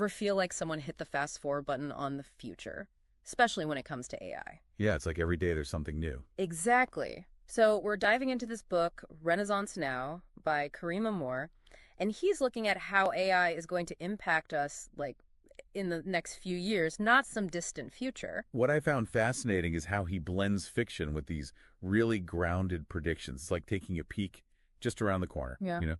Ever feel like someone hit the fast forward button on the future, especially when it comes to AI? Yeah, it's like every day there's something new. Exactly. So we're diving into this book, Renaissance Now, by Karima Moore, and he's looking at how AI is going to impact us, like, in the next few years, not some distant future. What I found fascinating is how he blends fiction with these really grounded predictions. It's like taking a peek just around the corner, Yeah.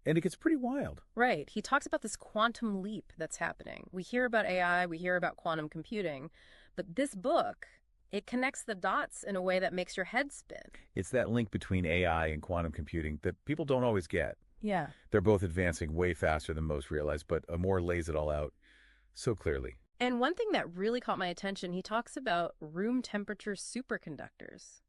And it gets pretty wild. Right. He talks about this quantum leap that's happening. We hear about AI, we hear about quantum computing, but this book, it connects the dots in a way that makes your head spin. It's that link between AI and quantum computing that people don't always get. Yeah. They're both advancing way faster than most realize, but Amor lays it all out so clearly. And one thing that really caught my attention, he talks about room temperature superconductors.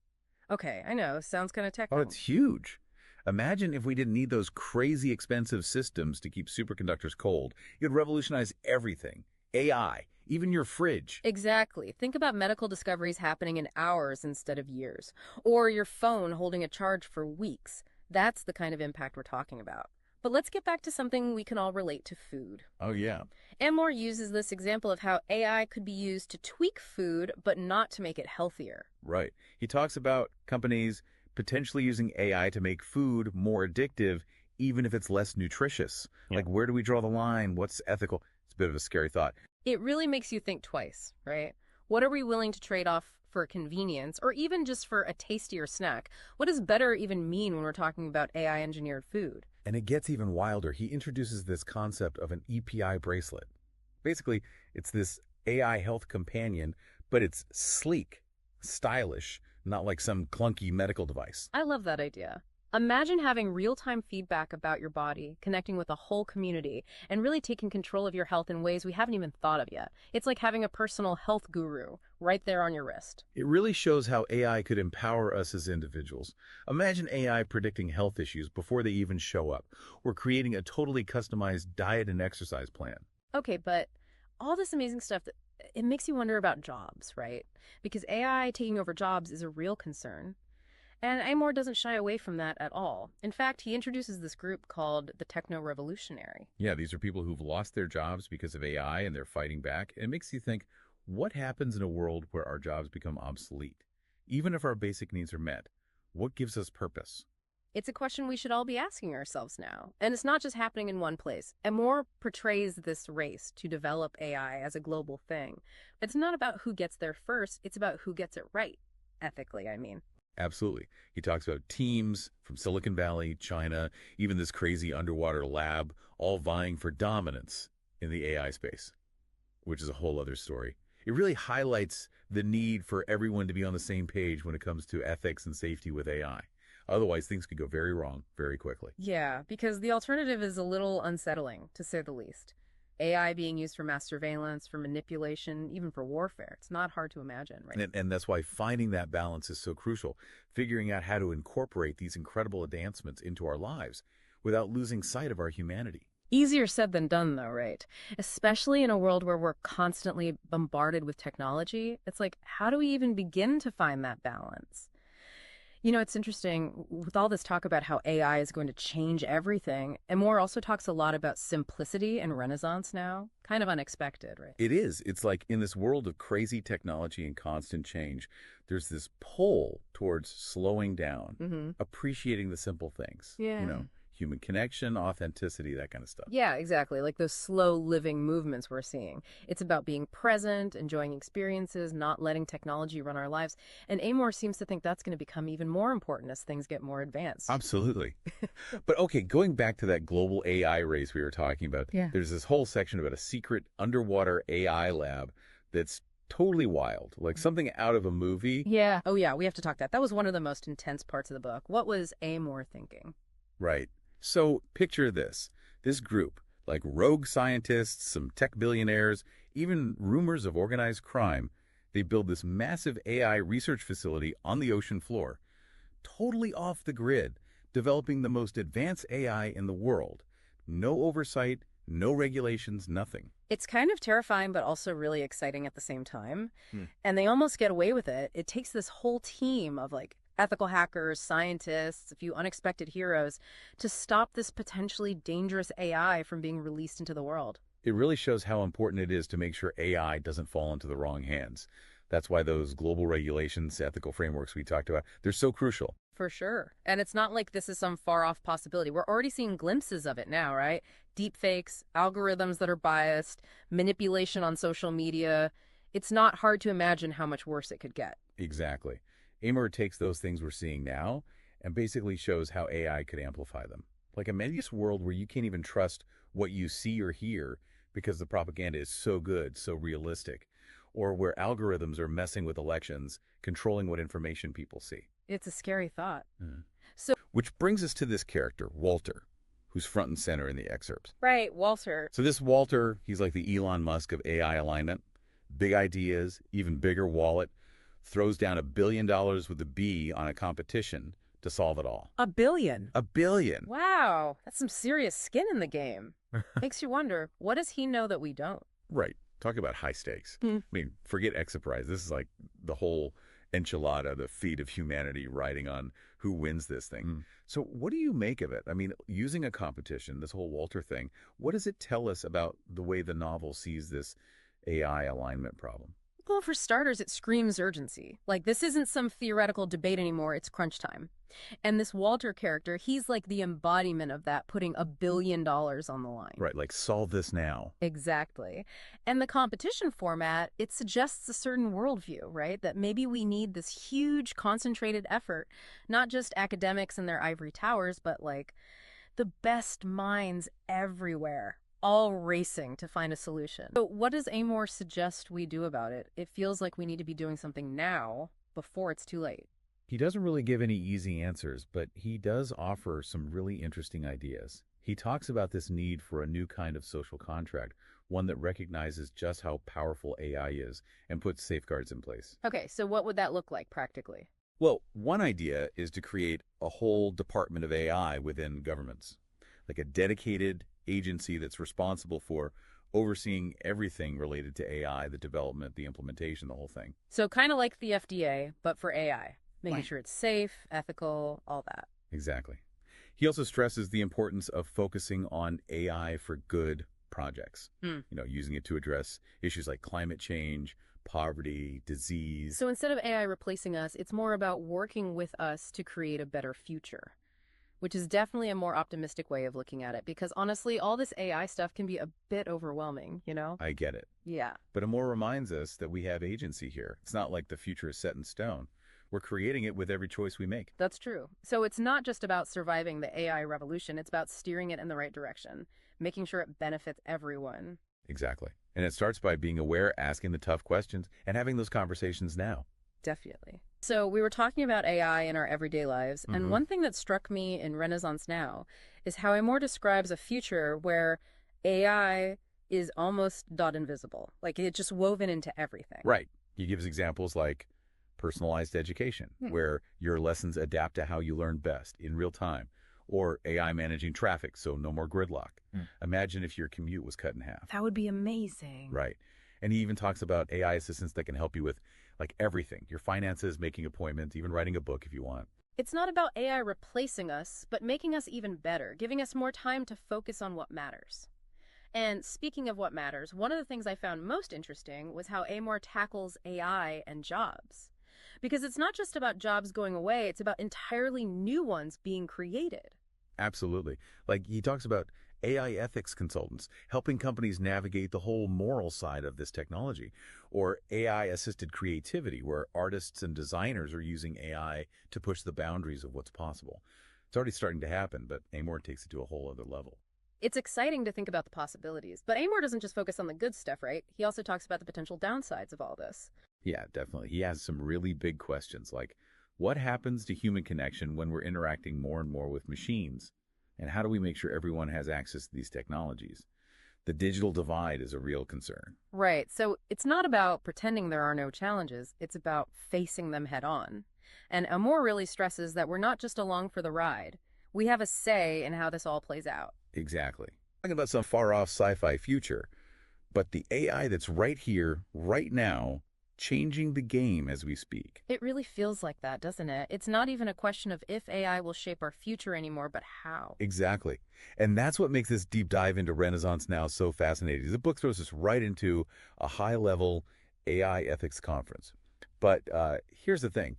Okay, I know, sounds kind of Oh, technical. it's huge. Imagine if we didn't need those crazy expensive systems to keep superconductors cold. It would revolutionize everything. AI, even your fridge. Exactly. Think about medical discoveries happening in hours instead of years, or your phone holding a charge for weeks. That's the kind of impact we're talking about. But let's get back to something we can all relate to: food. Oh, yeah. Amor uses this example of how AI could be used to tweak food, but not to make it healthier. Right. He talks about companies potentially using AI to make food more addictive, even if it's less nutritious. Yeah. Like, where do we draw the line? What's ethical? It's a bit of a scary thought. It really makes you think twice, right? What are we willing to trade off for convenience, or even just for a tastier snack? What does better even mean when we're talking about AI engineered food? And it gets even wilder. He introduces this concept of an EPI bracelet. Basically, it's this AI health companion, but it's sleek, stylish, not like some clunky medical device. I love that idea. Imagine having real-time feedback about your body, connecting with a whole community, and really taking control of your health in ways we haven't even thought of yet. It's like having a personal health guru right there on your wrist. It really shows how AI could empower us as individuals. Imagine AI predicting health issues before they even show up, or creating a totally customized diet and exercise plan. Okay, but all this amazing stuff, it makes you wonder about jobs, right? Because AI taking over jobs is a real concern. And Amor doesn't shy away from that at all. In fact, he introduces this group called the Techno-Revolutionary. Yeah, these are people who've lost their jobs because of AI and they're fighting back. It makes you think, what happens in a world where our jobs become obsolete? Even if our basic needs are met, what gives us purpose? It's a question we should all be asking ourselves now. And it's not just happening in one place. Amor portrays this race to develop AI as a global thing. It's not about who gets there first, it's about who gets it right. Ethically, I mean. Absolutely. He talks about teams from Silicon Valley, China, even this crazy underwater lab, all vying for dominance in the AI space, which is a whole other story. It really highlights the need for everyone to be on the same page when it comes to ethics and safety with AI. Otherwise, things could go very wrong very quickly. Yeah, because the alternative is a little unsettling, to say the least. AI being used for mass surveillance, for manipulation, even for warfare. It's not hard to imagine, right? And that's why finding that balance is so crucial, figuring out how to incorporate these incredible advancements into our lives without losing sight of our humanity. Easier said than done, though, right? Especially in a world where we're constantly bombarded with technology. It's like, how do we even begin to find that balance? You know, it's interesting, with all this talk about how AI is going to change everything, and Moore also talks a lot about simplicity and Renaissance now. Kind of unexpected, right? It is. It's like in this world of crazy technology and constant change, there's this pull towards slowing down, appreciating the simple things. Yeah. Human connection, authenticity, that kind of stuff. Yeah, exactly. Like those slow living movements we're seeing. It's about being present, enjoying experiences, not letting technology run our lives. And Amor seems to think that's going to become even more important as things get more advanced. Absolutely. But okay, going back to that global AI race we were talking about, Yeah. there's this whole section about a secret underwater AI lab that's totally wild, like something out of a movie. Yeah. Oh, yeah, we have to talk that. That was one of the most intense parts of the book. What was Amor thinking? Right. So picture this group, like rogue scientists, some tech billionaires, even rumors of organized crime. They build this massive AI research facility on the ocean floor, totally off the grid, developing the most advanced AI in the world. No oversight, no regulations, nothing. It's kind of terrifying, but also really exciting at the same time. And they almost get away with it. It takes this whole team of ethical hackers, scientists, a few unexpected heroes to stop this potentially dangerous AI from being released into the world. It really shows how important it is to make sure AI doesn't fall into the wrong hands. That's why those global regulations, ethical frameworks we talked about, they're so crucial. For sure. And it's not like this is some far off possibility. We're already seeing glimpses of it now, right? Deep fakes, algorithms that are biased, manipulation on social media. It's not hard to imagine how much worse it could get. Exactly. Amor takes those things we're seeing now and basically shows how AI could amplify them. Like imagine this world where you can't even trust what you see or hear because the propaganda is so good, so realistic, or where algorithms are messing with elections, controlling what information people see. It's a scary thought. Mm. So, Which brings us to this character, Walter, who's front and center in the excerpts. right, Walter. So this Walter, he's like the Elon Musk of AI alignment. Big ideas, even bigger wallet, throws down $1 billion with a B on a competition to solve it all. $1 billion. $1 billion. Wow, that's some serious skin in the game. Makes you wonder, what does he know that we don't? Right. Talk about high stakes. Hmm. I mean, forget Exaprize. This is like the whole enchilada, the feat of humanity riding on who wins this thing. So what do you make of it? I mean, using a competition, this whole Walter thing, what does it tell us about the way the novel sees this AI alignment problem? Well, for starters, it screams urgency. Like, this isn't some theoretical debate anymore, it's crunch time. And this Walter character, he's like the embodiment of that, putting $1 billion on the line. Right, like solve this now. Exactly. And the competition format, it suggests a certain worldview, right? That maybe we need this huge concentrated effort, not just academics in their ivory towers, but like the best minds everywhere, all racing to find a solution. So what does Amor suggest we do about it? It feels like we need to be doing something now before it's too late. He doesn't really give any easy answers, but he does offer some really interesting ideas. He talks about this need for a new kind of social contract, one that recognizes just how powerful AI is and puts safeguards in place. Okay, so what would that look like practically? Well, one idea is to create a whole department of AI within governments, like a dedicated agency that's responsible for overseeing everything related to AI, the development, the implementation, the whole thing. So kind of like the FDA, but for AI, making Right. sure it's safe, ethical, all that. Exactly. He also stresses the importance of focusing on AI for good projects, using it to address issues like climate change, poverty, disease. So instead of AI replacing us, it's more about working with us to create a better future, which is definitely a more optimistic way of looking at it, because honestly, all this AI stuff can be a bit overwhelming, you know? I get it. Yeah. But Amor reminds us that we have agency here. It's not like the future is set in stone. We're creating it with every choice we make. That's true. So it's not just about surviving the AI revolution, it's about steering it in the right direction, making sure it benefits everyone. Exactly. And it starts by being aware, asking the tough questions, and having those conversations now. Definitely. So we were talking about AI in our everyday lives, and one thing that struck me in Renaissance Now is how Amor describes a future where AI is not invisible. Like, it's just woven into everything. Right. He gives examples like personalized education, where your lessons adapt to how you learn best in real time, or AI managing traffic, so no more gridlock. Imagine if your commute was cut in half. That would be amazing. Right. And he even talks about AI assistants that can help you with like everything, your finances, making appointments, even writing a book if you want. It's not about AI replacing us, but making us even better, giving us more time to focus on what matters. And speaking of what matters, one of the things I found most interesting was how Amor tackles AI and jobs. Because it's not just about jobs going away, it's about entirely new ones being created. Absolutely. Like he talks about AI ethics consultants, helping companies navigate the whole moral side of this technology, or AI-assisted creativity, where artists and designers are using AI to push the boundaries of what's possible. It's already starting to happen, but Amor takes it to a whole other level. It's exciting to think about the possibilities, but Amor doesn't just focus on the good stuff, right? He also talks about the potential downsides of all this. Yeah, definitely. He has some really big questions, like what happens to human connection when we're interacting more and more with machines? And how do we make sure everyone has access to these technologies? The digital divide is a real concern. Right, so it's not about pretending there are no challenges, it's about facing them head on. And Amor really stresses that we're not just along for the ride. We have a say in how this all plays out. Exactly. Talking about some far-off sci-fi future, but the AI that's right here, right now, changing the game as we speak. It really feels like that, doesn't it? It's not even a question of if AI will shape our future anymore, but how. Exactly. And that's what makes this deep dive into Renaissance Now so fascinating. The book throws us right into a high-level AI ethics conference. But here's the thing.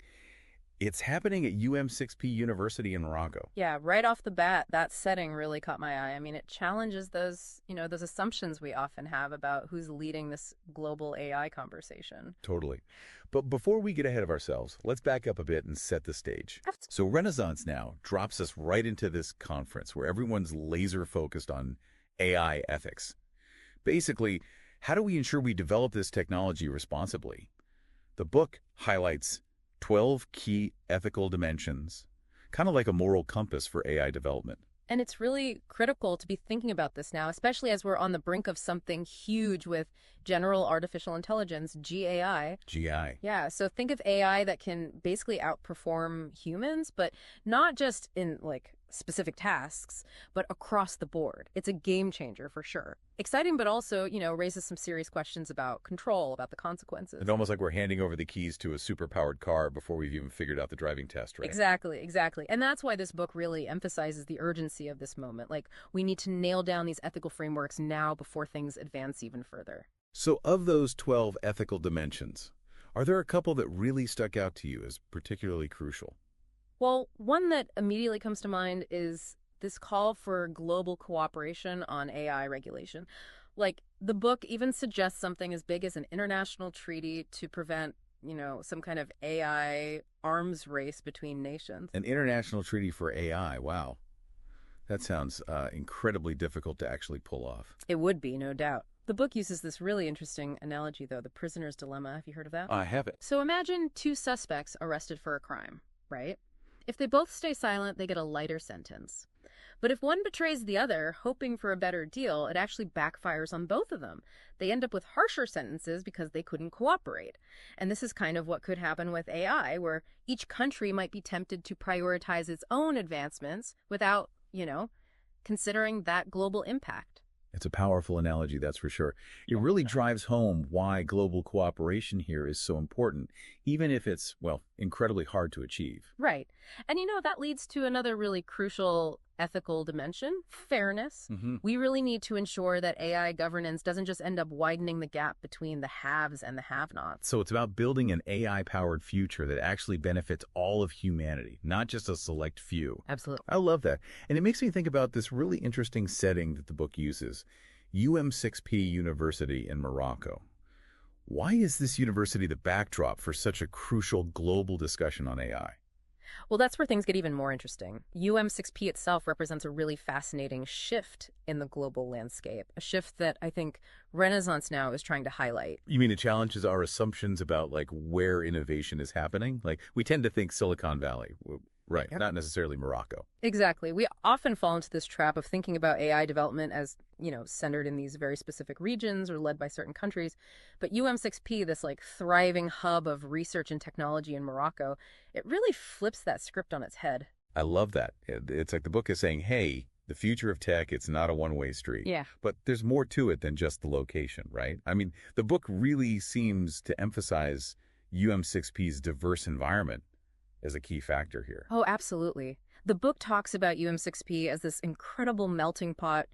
It's happening at UM6P University in Morocco. Yeah, right off the bat, that setting really caught my eye. I mean, it challenges those assumptions we often have about who's leading this global AI conversation. Totally. But before we get ahead of ourselves, let's back up a bit and set the stage. So Renaissance Now drops us right into this conference where everyone's laser focused on AI ethics. Basically, how do we ensure we develop this technology responsibly? The book highlights 12 key ethical dimensions, kind of like a moral compass for AI development. And it's really critical to be thinking about this now, especially as we're on the brink of something huge with general artificial intelligence, GAI. GI. Yeah, so think of AI that can basically outperform humans, but not just in like specific tasks, but across the board. It's a game changer for sure. Exciting, but also, raises some serious questions about control, about the consequences. It's almost like we're handing over the keys to a superpowered car before we've even figured out the driving test, right? Exactly, exactly. And that's why this book really emphasizes the urgency of this moment. Like, we need to nail down these ethical frameworks now before things advance even further. So of those 12 ethical dimensions, are there a couple that really stuck out to you as particularly crucial? Well, one that immediately comes to mind is this call for global cooperation on AI regulation. Like, the book even suggests something as big as an international treaty to prevent, some kind of AI arms race between nations. An international treaty for AI, wow. That sounds incredibly difficult to actually pull off. It would be, no doubt. The book uses this really interesting analogy, though, the prisoner's dilemma. Have you heard of that? I have it. So imagine two suspects arrested for a crime, right? If they both stay silent, they get a lighter sentence. But if one betrays the other, hoping for a better deal, it actually backfires on both of them. They end up with harsher sentences because they couldn't cooperate. And this is kind of what could happen with AI, where each country might be tempted to prioritize its own advancements without, considering that global impact. It's a powerful analogy, that's for sure. It really drives home why global cooperation here is so important, even if it's, well, incredibly hard to achieve. Right. And that leads to another really crucial ethical dimension, fairness. We really need to ensure that AI governance doesn't just end up widening the gap between the haves and the have-nots. So it's about building an AI-powered future that actually benefits all of humanity, not just a select few. Absolutely. I love that. And it makes me think about this really interesting setting that the book uses, UM6P University in Morocco. Why is this university the backdrop for such a crucial global discussion on AI? Well, that's where things get even more interesting. UM6P itself represents a really fascinating shift in the global landscape, a shift that I think Renaissance Now is trying to highlight. You mean it challenges our assumptions about where innovation is happening? We tend to think Silicon Valley, right? Yep. Not necessarily Morocco. Exactly. We often fall into this trap of thinking about AI development as, centered in these very specific regions or led by certain countries. But UM6P, this thriving hub of research and technology in Morocco, it really flips that script on its head. I love that. It's like the book is saying, hey, the future of tech, it's not a one-way street. Yeah. But there's more to it than just the location, right? I mean, the book really seems to emphasize UM6P's diverse environment as a key factor here. Oh, absolutely. The book talks about UM6P as this incredible melting pot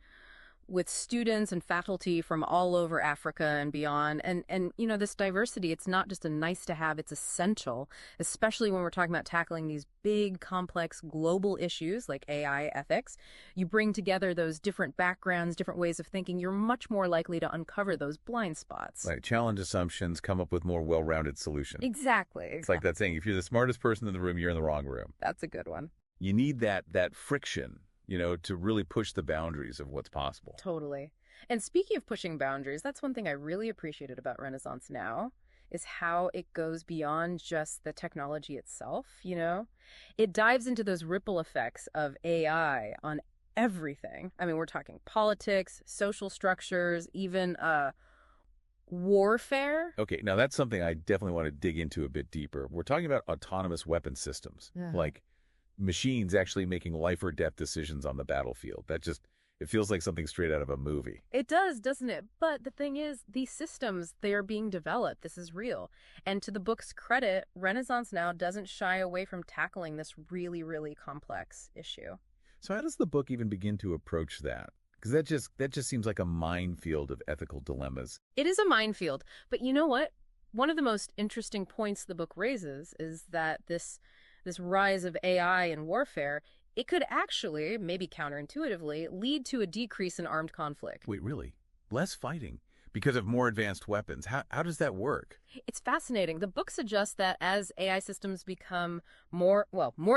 with students and faculty from all over Africa and beyond. And this diversity, it's not just a nice to have, it's essential, especially when we're talking about tackling these big, complex global issues like AI ethics. You bring together those different backgrounds, different ways of thinking, you're much more likely to uncover those blind spots. Right. Challenge assumptions, come up with more well-rounded solutions. Exactly. It's like that saying, if you're the smartest person in the room, you're in the wrong room. That's a good one. You need that friction, to really push the boundaries of what's possible. Totally. And speaking of pushing boundaries, that's one thing I really appreciated about Renaissance Now, is how it goes beyond just the technology itself, It dives into those ripple effects of AI on everything. I mean, we're talking politics, social structures, even warfare. Okay, now that's something I definitely want to dig into a bit deeper. We're talking about autonomous weapon systems, like machines actually making life or death decisions on the battlefield. That just, It feels like something straight out of a movie. It does, doesn't it? But the thing is, these systems, they are being developed. This is real. And to the book's credit, Renaissance Now doesn't shy away from tackling this really, really complex issue. So how does the book even begin to approach that? Because that just seems like a minefield of ethical dilemmas. It is a minefield, but you know what? One of the most interesting points the book raises is that this rise of AI in warfare, it could actually, maybe counterintuitively, lead to a decrease in armed conflict. Wait, really? Less fighting? Because of more advanced weapons? How does that work? It's fascinating. The book suggests that as AI systems become more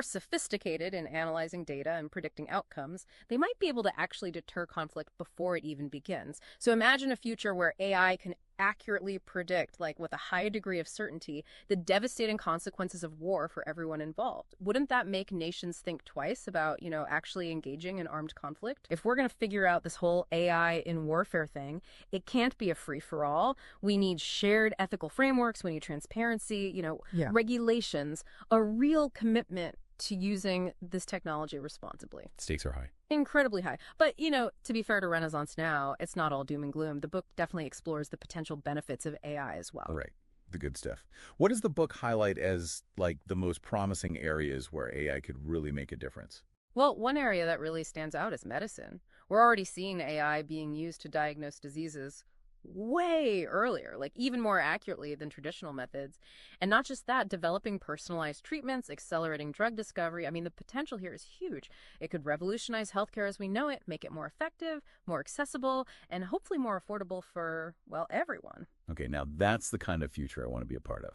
sophisticated in analyzing data and predicting outcomes, they might be able to actually deter conflict before it even begins. So imagine a future where AI can accurately predict, like with a high degree of certainty, the devastating consequences of war for everyone involved. Wouldn't that make nations think twice about, actually engaging in armed conflict? If we're going to figure out this whole AI in warfare thing, it can't be a free-for-all. We need shared ethical frameworks, we need transparency, Yeah. regulations, a real commitment to using this technology responsibly. Stakes are high. Incredibly high. But, to be fair to Renaissance Now, it's not all doom and gloom. The book definitely explores the potential benefits of AI as well. Right. The good stuff. What does the book highlight as, like, the most promising areas where AI could really make a difference? Well, one area that really stands out is medicine. We're already seeing AI being used to diagnose diseases way earlier, like even more accurately than traditional methods. And not just that, developing personalized treatments, accelerating drug discovery. I mean, the potential here is huge. It could revolutionize healthcare as we know it, make it more effective, more accessible, and hopefully more affordable for, well, everyone. Okay, now that's the kind of future I want to be a part of.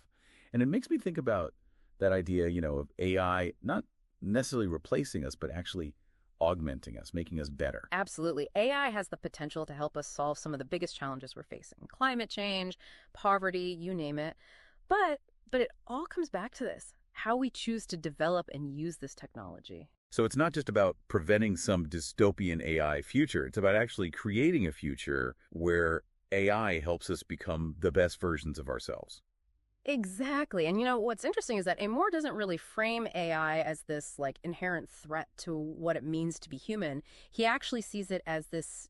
And it makes me think about that idea, of AI not necessarily replacing us, but actually augmenting us, making us better. Absolutely. AI has the potential to help us solve some of the biggest challenges we're facing. Climate change, poverty, you name it. But it all comes back to this, how we choose to develop and use this technology. So it's not just about preventing some dystopian AI future. It's about actually creating a future where AI helps us become the best versions of ourselves. Exactly. And what's interesting is that Amor doesn't really frame AI as this like inherent threat to what it means to be human. He actually sees it as this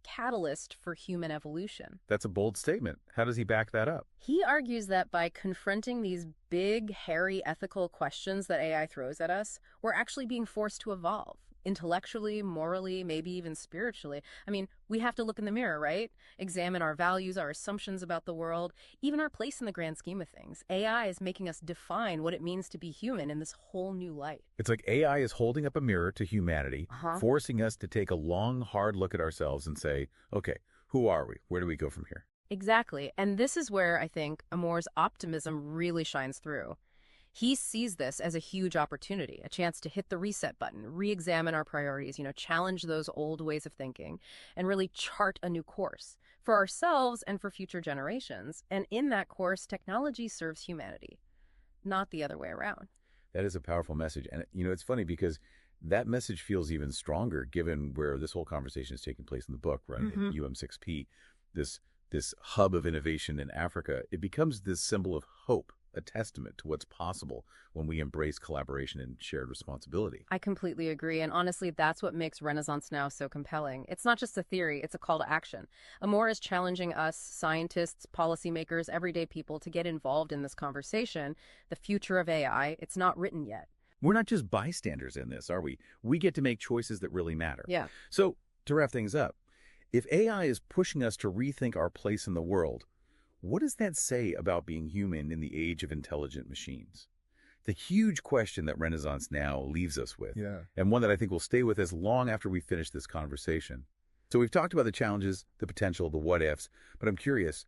catalyst for human evolution. That's a bold statement. How does he back that up? He argues that by confronting these big, hairy ethical questions that AI throws at us, we're actually being forced to evolve. Intellectually, morally, maybe even spiritually. I mean, we have to look in the mirror, right? Examine our values, our assumptions about the world, even our place in the grand scheme of things. AI is making us define what it means to be human in this whole new light. It's like AI is holding up a mirror to humanity, Uh-huh. forcing us to take a long, hard look at ourselves and say, okay, who are we? Where do we go from here? Exactly. And this is where I think Amor's optimism really shines through. He sees this as a huge opportunity, a chance to hit the reset button, re-examine our priorities, challenge those old ways of thinking, and really chart a new course for ourselves and for future generations. And in that course, technology serves humanity, not the other way around. That is a powerful message. And, it's funny because that message feels even stronger given where this whole conversation is taking place in the book, right? Mm-hmm. At UM6P, this hub of innovation in Africa, it becomes this symbol of hope, a testament to what's possible when we embrace collaboration and shared responsibility. I completely agree. And honestly, that's what makes Renaissance Now so compelling. It's not just a theory, it's a call to action. Amor is challenging us, scientists, policymakers, everyday people, to get involved in this conversation. The future of AI, it's not written yet. We're not just bystanders in this, are we? We get to make choices that really matter. Yeah. So, to wrap things up, if AI is pushing us to rethink our place in the world, what does that say about being human in the age of intelligent machines? The huge question that Renaissance Now leaves us with, and one that I think will stay with us long after we finish this conversation. So we've talked about the challenges, the potential, the what-ifs, but I'm curious,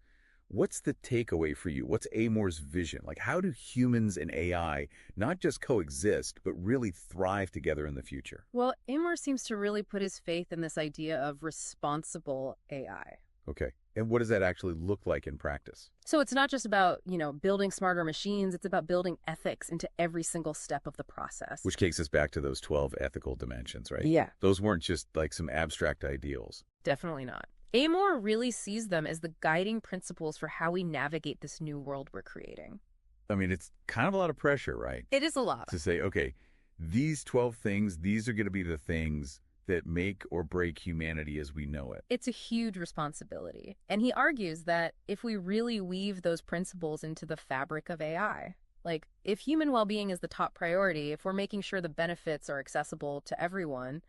what's the takeaway for you? What's Amor's vision? Like, how do humans and AI not just coexist, but really thrive together in the future? Well, Amor seems to really put his faith in this idea of responsible AI. Okay. And what does that actually look like in practice? So it's not just about, building smarter machines. It's about building ethics into every single step of the process. Which takes us back to those 12 ethical dimensions, right? Yeah. Those weren't just like some abstract ideals. Definitely not. Amor really sees them as the guiding principles for how we navigate this new world we're creating. I mean, it's kind of a lot of pressure, right? It is a lot. To say, okay, these 12 things, these are going to be the things that make or break humanity as we know it. It's a huge responsibility. And he argues that if we really weave those principles into the fabric of AI, like if human well-being is the top priority, if we're making sure the benefits are accessible to everyone,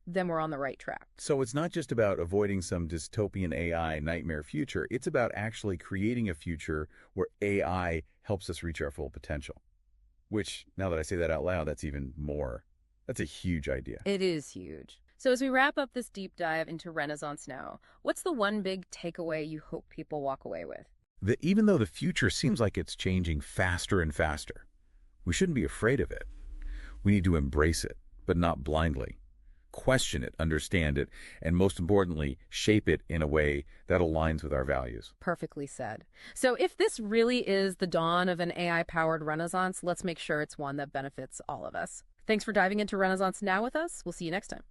then we're on the right track. So it's not just about avoiding some dystopian AI nightmare future. It's about actually creating a future where AI helps us reach our full potential. Which, now that I say that out loud, that's a huge idea. It is huge. So as we wrap up this deep dive into Renaissance Now, what's the one big takeaway you hope people walk away with? That even though the future seems like it's changing faster and faster, we shouldn't be afraid of it. We need to embrace it, but not blindly. Question it, understand it, and most importantly, shape it in a way that aligns with our values. Perfectly said. So if this really is the dawn of an AI-powered renaissance, let's make sure it's one that benefits all of us. Thanks for diving into Renaissance Now with us. We'll see you next time.